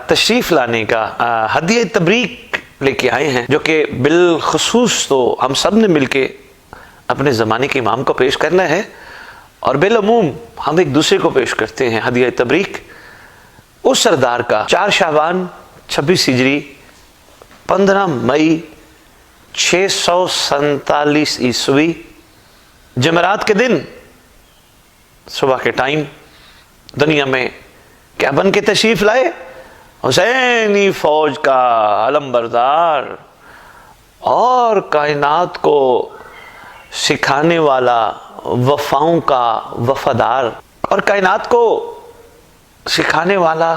تشریف لانے کا ہدیہ تبریک لے کے آئے ہیں، جو کہ بالخصوص تو ہم سب نے مل کے اپنے زمانے کے امام کو پیش کرنا ہے، اور بالعموم ہم ایک دوسرے کو پیش کرتے ہیں ہدیہ تبریک اس سردار کا 4 شعبان 26 ہجری 15 مئی 647 عیسوی جمعرات کے دن صبح کے ٹائم دنیا میں کیا بن کے تشریف لائے؟ حسینی فوج کا علم بردار اور کائنات کو سکھانے والا، وفاؤں کا وفادار، اور کائنات کو سکھانے والا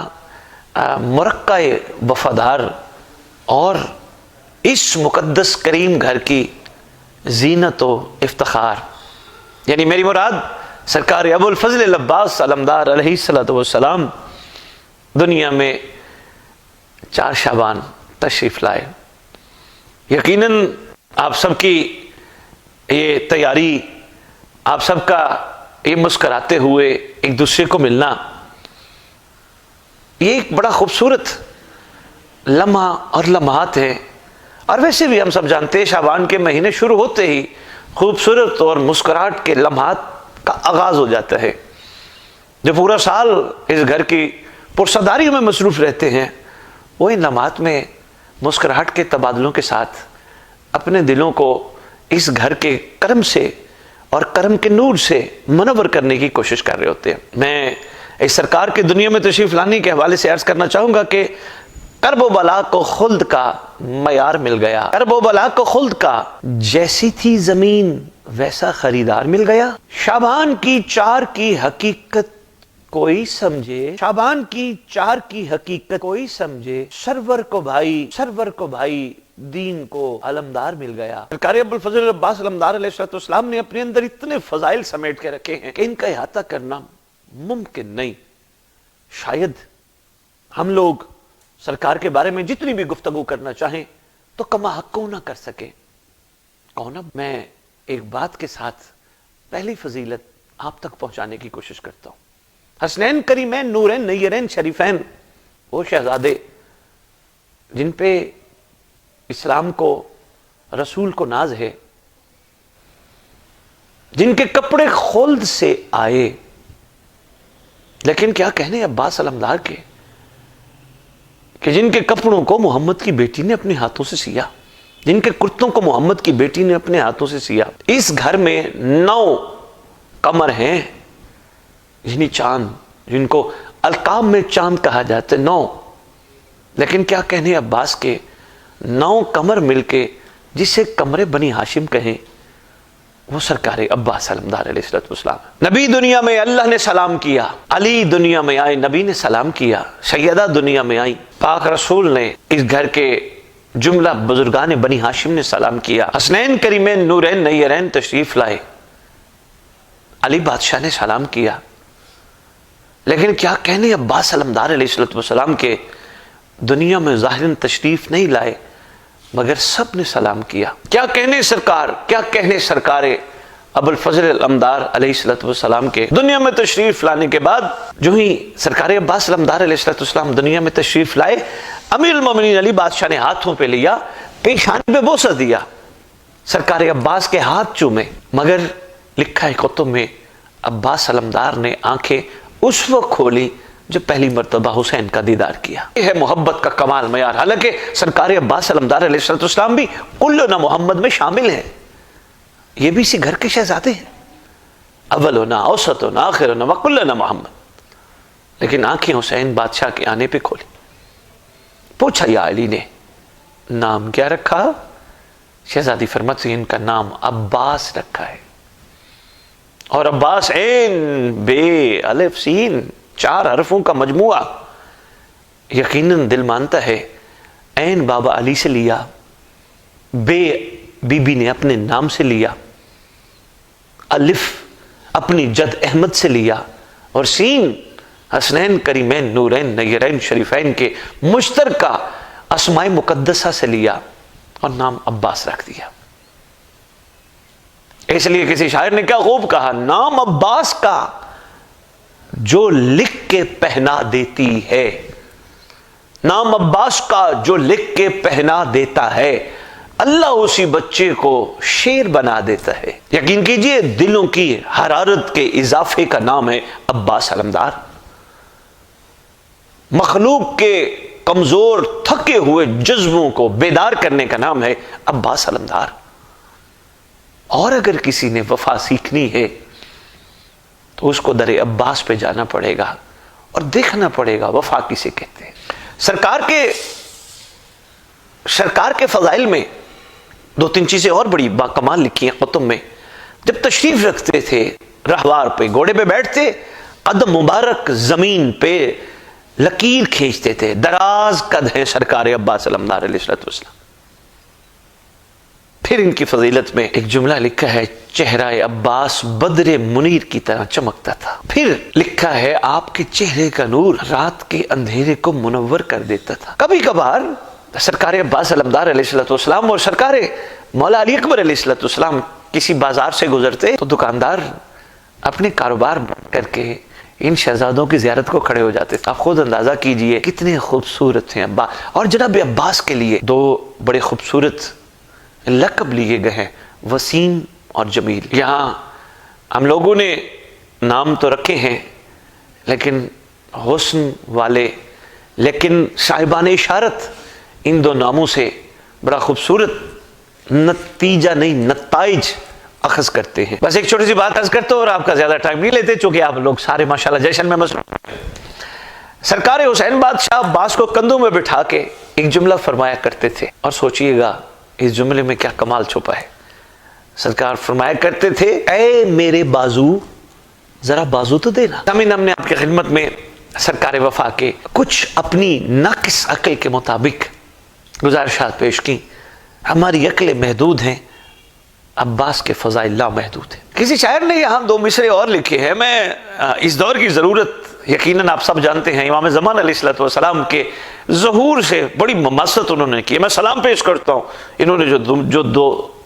مرقع وفادار، اور اس مقدس کریم گھر کی زینت و افتخار، یعنی میری مراد سرکار ابو الفضل العباس علمدار علیہ الصلوۃ والسلام دنیا میں 4 شعبان تشریف لائے۔ یقیناً آپ سب کی یہ تیاری، آپ سب کا یہ مسکراتے ہوئے ایک دوسرے کو ملنا، یہ ایک بڑا خوبصورت لمحہ اور لمحات ہیں۔ اور ویسے بھی ہم سب جانتے ہیں شعبان کے مہینے شروع ہوتے ہی خوبصورت اور مسکراہٹ کے لمحات کا آغاز ہو جاتا ہے۔ جو پورا سال اس گھر کی پرصداریوں میں مصروف رہتے ہیں، وہ ان لمحات میں مسکراہٹ کے تبادلوں کے ساتھ اپنے دلوں کو اس گھر کے کرم سے اور کرم کے نور سے منور کرنے کی کوشش کر رہے ہوتے ہیں۔ میں اس سرکار کے دنیا میں تشریف لانے کے حوالے سے عرض کرنا چاہوں گا کہ کرب و بلا کو خلد کا معیار مل گیا، کرب و بلا کو خلد کا جیسی تھی زمین ویسا خریدار مل گیا۔ شعبان کی 4 کی حقیقت کوئی سمجھے، شعبان کی 4 کی حقیقت کوئی سمجھے، سرور کو بھائی دین کو علمدار مل گیا۔ سرکار ابو الفضل عباس علمدار علیہ السلام نے اپنے اندر اتنے فضائل سمیٹ کے رکھے ہیں کہ ان کا احاطہ کرنا ممکن نہیں۔ شاید ہم لوگ سرکار کے بارے میں جتنی بھی گفتگو کرنا چاہیں تو کما حق کو نہ کر سکیں۔ کون؟ میں ایک بات کے ساتھ پہلی فضیلت آپ تک پہنچانے کی کوشش کرتا ہوں۔ حسنین کریمین نورین نیرین شریفین، وہ شہزادے جن پہ اسلام کو، رسول کو ناز ہے، جن کے کپڑے خلد سے آئے، لیکن کیا کہنے عباس علمدار کے کہ جن کے کپڑوں کو محمد کی بیٹی نے اپنے ہاتھوں سے سیا، جن کے کرتوں کو محمد کی بیٹی نے اپنے ہاتھوں سے سیا۔ اس گھر میں 9 قمر ہیں، یعنی چاند، جن کو القاب میں چاند کہا جاتا ہے، 9۔ لیکن کیا کہنے عباس کے 9 قمر مل کے جسے قمر بنی ہاشم کہیں، وہ سرکار عباس علمدار علیہ السلام۔ نبی دنیا میں اللہ نے سلام کیا، علی دنیا میں آئے نبی نے سلام کیا، سیدہ دنیا میں آئی پاک رسول نے، اس گھر کے جملہ بزرگان بنی ہاشم نے سلام کیا، حسنین کریمین نورین نیرین تشریف لائے، علی بادشاہ نے سلام کیا۔ لیکن کیا کہنے عباس علمدار علیہ السلام کے دنیا میں ظاہراً تشریف نہیں لائے مگر سب نے سلام کیا۔ کیا کہنے سرکار، کیا کہنے سرکار ابو الفضل علمدار علیہ السلام کے دنیا میں تشریف لانے کے بعد جو ہی سرکار عباس علمدار علیہ السلام دنیا میں تشریف لائے، امیر المومنین علی بادشاہ نے ہاتھوں پہ لیا، پیشانی پہ بوسہ دیا، سرکار عباس کے ہاتھ چومے، مگر لکھا ہے کتب میں عباس علمدار نے آنکھیں اس وقت کھولی جو پہلی مرتبہ حسین کا دیدار کیا۔ یہ ہے محبت کا کمال معیار۔ حالانکہ سرکار عباس علمدار علیہ السلام بھی کلنا محمد میں شامل ہیں، یہ بھی اسی گھر کے شہزادے ہیں، اولنا اوسطنا آخرنا وکلنا محمد۔ لیکن آنکھیں حسین بادشاہ کے آنے پہ کھولی، پوچھا یا علی نے نام کیا رکھا؟ شہزادی فرماتی ہیں ان کا نام عباس رکھا ہے، اور عباس عین بے الف سین، 4 حرفوں کا مجموعہ۔ یقیناً دل مانتا ہے عین بابا علی سے لیا، بے بی بی نے اپنے نام سے لیا، الف اپنی جد احمد سے لیا، اور سین حسنین کریمین نورین نیرین شریفین کے مشترکہ اسماء مقدسہ سے لیا اور نام عباس رکھ دیا۔ اس لیے کسی شاعر نے کیا خوب کہا، نام عباس کا جو لکھ کے پہنا دیتی ہے نام عباس کا جو لکھ کے پہنا دیتا ہے، اللہ اسی بچے کو شیر بنا دیتا ہے۔ یقین کیجئے دلوں کی حرارت کے اضافے کا نام ہے عباس علمدار۔ مخلوق کے کمزور تھکے ہوئے جذبوں کو بیدار کرنے کا نام ہے عباس علمدار۔ اور اگر کسی نے وفا سیکھنی ہے تو اس کو در عباس پہ جانا پڑے گا اور دیکھنا پڑے گا وفا کسے کہتے ہیں۔ سرکار کے فضائل میں دو تین چیزیں اور بڑی باکمال لکھی ہیں قطب میں۔ جب تشریف رکھتے تھے رہوار پہ، گھوڑے پہ بیٹھتے، قدم مبارک زمین پہ لکیر کھینچتے تھے۔ دراز قد ہیں سرکار عباس علمدار علیہ السلام۔ پھر ان کی فضیلت میں ایک جملہ لکھا ہے، چہرہ عباس بدر منیر کی طرح چمکتا تھا۔ پھر لکھا ہے آپ کے چہرے کا نور رات کے اندھیرے کو منور کر دیتا تھا۔ کبھی کبھار سرکار عباس علمدار علیہ السلام اور سرکار مولا علی اکبر علیہ السلام کسی بازار سے گزرتے تو دکاندار اپنے کاروبار بند کر کے ان شہزادوں کی زیارت کو کھڑے ہو جاتے تھے۔ آپ خود اندازہ کیجئے کتنے خوبصورت ہیں ابا۔ اور جناب عباس کے لیے دو بڑے خوبصورت لقب لیے گئے ہیں، وسیم اور جمیل۔ یہاں ہم لوگوں نے نام تو رکھے ہیں لیکن حسن والے، لیکن صاحبان اشارت ان دو ناموں سے بڑا خوبصورت نتیجہ نہیں نتائج اخذ کرتے ہیں۔ بس ایک چھوٹی سی بات عرض کرتے اور آپ کا زیادہ ٹائم نہیں لیتے چونکہ آپ لوگ سارے ماشاءاللہ جشن میں مصروف ہیں۔ سرکار حسین بادشاہ عباس کو کندھوں میں بٹھا کے ایک جملہ فرمایا کرتے تھے، اور سوچئے گا اس جملے میں کیا کمال چھپا ہے۔ سرکار فرمایا کرتے تھے، اے میرے بازو ذرا بازو تو دینا۔ ہم نے آپ کی خدمت میں سرکار وفا کے کچھ اپنی ناقص عقل کے مطابق گزارشات پیش کی۔ ہماری عقلیں محدود ہیں، عباس کے فضائل لامحدود ہیں۔ کسی شاعر نے یہاں دو مصرے اور لکھے ہیں۔ میں اس دور کی ضرورت یقیناً آپ سب جانتے ہیں، امام زمان علیہ السلام کے ظہور سے بڑی مماثلت انہوں نے کی۔ میں سلام پیش کرتا ہوں انہوں نے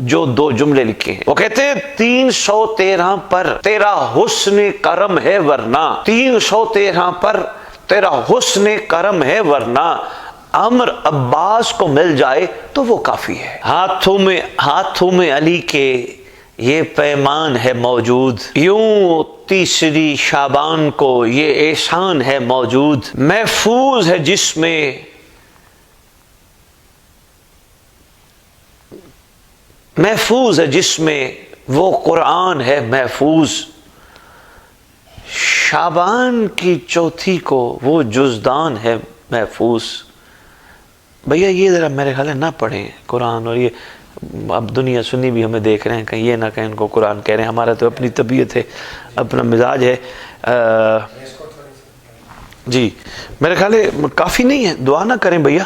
جو دو جملے لکھے ہیں۔ وہ کہتے ہیں 313 پر تیرا حسن کرم ہے ورنہ، 313 پر تیرا حسن کرم ہے ورنہ، امر عباس کو مل جائے تو وہ کافی ہے۔ ہاتھوں میں علی کے یہ پیمان ہے موجود، یوں تیسری شعبان کو یہ احسان ہے موجود، محفوظ ہے جس میں وہ قرآن ہے محفوظ، شعبان کی چوتھی کو وہ جزدان ہے محفوظ۔ بھیا یہ ذرا میرے خیال ہے نہ پڑھیں قرآن، اور یہ اب دنیا سنی بھی ہمیں دیکھ رہے ہیں، کہیں یہ نہ کہیں ان کو قرآن کہہ رہے ہیں۔ ہمارا تو اپنی طبیعت ہے، اپنا مزاج ہے۔ جی میرے خیال ہے کافی نہیں ہے، دعا نہ کریں بھیا،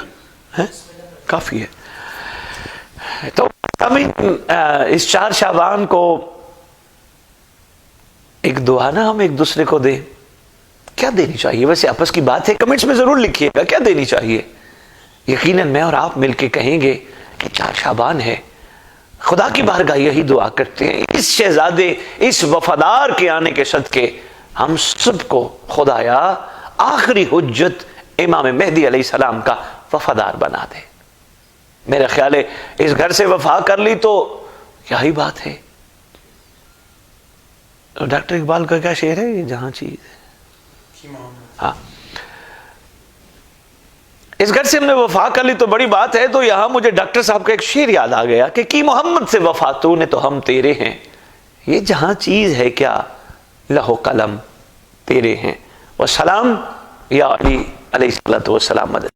کافی ہے۔ تو اس 4 شعبان کو ایک دعا نہ ہم ایک دوسرے کو دیں۔ کیا دینی چاہیے؟ ویسے آپس کی بات ہے، کمنٹس میں ضرور لکھیے گا کیا دینی چاہیے۔ یقیناً میں اور آپ مل کے کہیں گے کہ 4 شعبان ہے، خدا کی بارگاہ یہی دعا کرتے ہیں، اس شہزادے اس وفادار کے آنے کے صدقے ہم سب کو خدایا آخری حجت امام مہدی علیہ السلام کا وفادار بنا دے۔ میرا خیال ہے اس گھر سے وفا کر لی تو یہی بات ہے۔ ڈاکٹر اقبال کا کیا شعر ہے، یہ جہاں چیز ہے، ہاں اس گھر سے ہم نے وفا کر لی تو بڑی بات ہے۔ تو یہاں مجھے ڈاکٹر صاحب کا ایک شعر یاد آ گیا کہ کی محمد سے وفا تو نے تو ہم تیرے ہیں، یہ جہاں چیز ہے کیا لہو قلم تیرے ہیں۔ والسلام یا علی علیہ السلام مدد۔